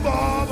Bob.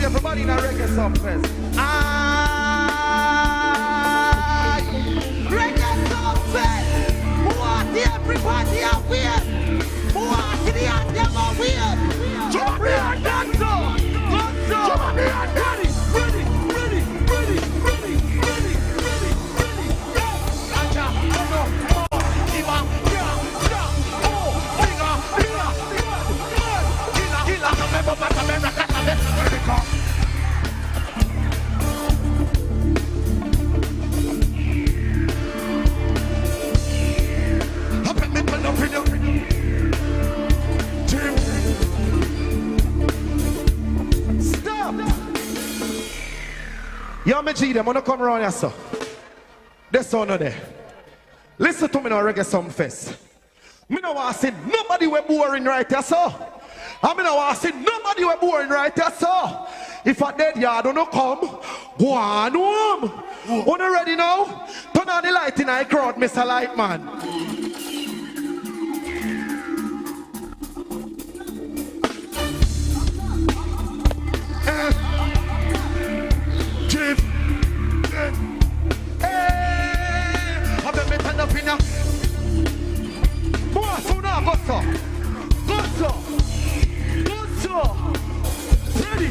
Everybody in a reggae Sumfest. Reggae Sumfest. What everybody are weird. What the them are weird. Jump and dance. Jump and ready. Yo, me G them, wanna come around here, sir. This one there. Listen to me now, reggae Sumfest. Me no want to see nobody we boring right here, sir. I mean, I want to see nobody we boring right here, sir. If I dead yard don't come, go on home. Wanna ready now? Turn on the light in the crowd, Mr. Lightman. Ready?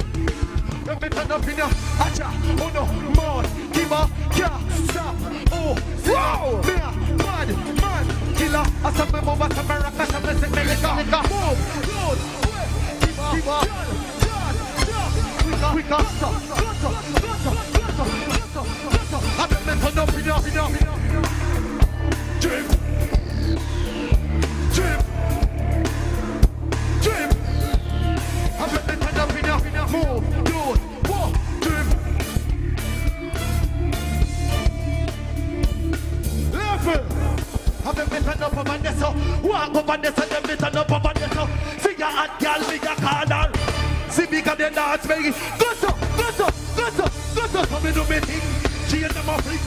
Let me turn up in your acha. Oh no, more. Give up, can't stop. Oh, wow. Me a bad man. Killer. I saw me move to America. So me say me move. Load. Give up. We can't stop. Let me turn up in your Dream. Move, dude, walk, dream. Level. Have them been up over this, walk over this, and them been up over this. See ya at girl, me ya corner. See me got the dance, baby. Go so. Come and do me thing. She and them a freak.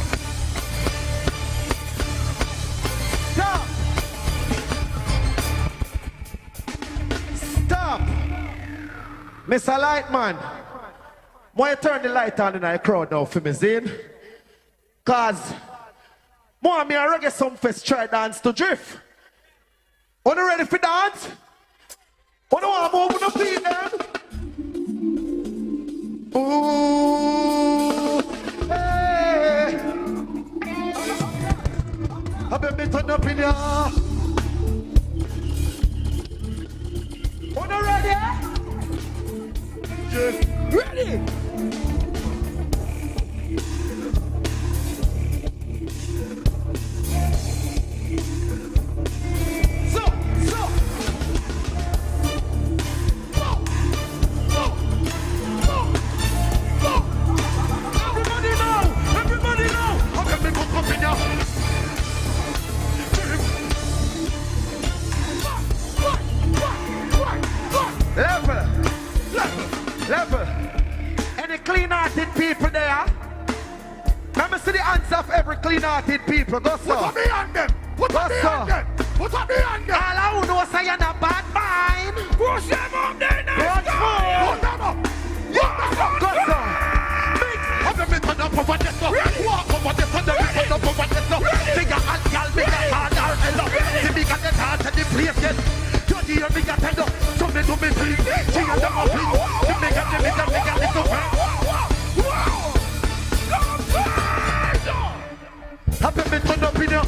Stop. Mr. Lightman, why you turn the light on in the crowd now for me, Zane? Cause more me a reggae Sumfest try dance to drift. Are you ready for dance? You want to move on the feet then? Ooh, hey. I've been turn up in here. Are you ready? Ready? So. Everybody know. How can we go up in now? Level. Any clean-hearted people there? Let me see the hands of every clean-hearted people. Go so. Put up me on them. All I know is I am a bad mind. Push them up there now. all them up in Jamaica, little friend. Happy me turn up in you.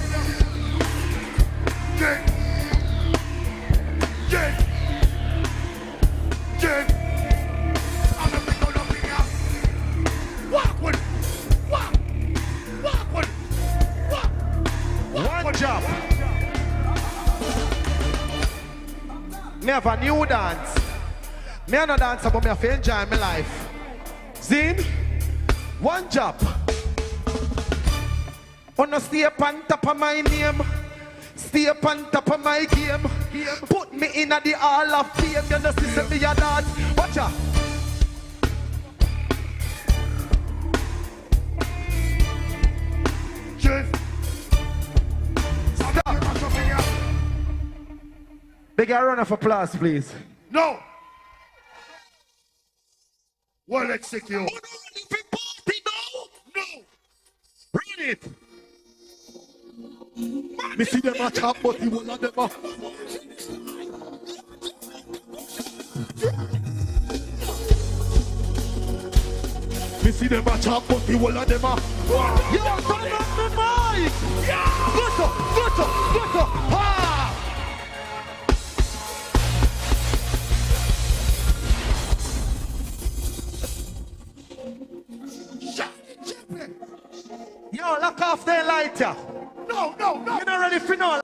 One job. Me have a new dance. Me a no dance, but me have to enjoy my life. Zine, one job. Wanna stay up on top of my name. Stay up on top of my game. Put me in at the Hall of Fame. You know, see me a dance. Watch out. Big round of applause, please. No. Well execute. No. Run it. Me see them a chop, but he will not them up. Me see them a chop, but he will not them up. Yo, turn up the mic. Go to. Ha! Yo, lock off their lighter. No. You're not ready for no.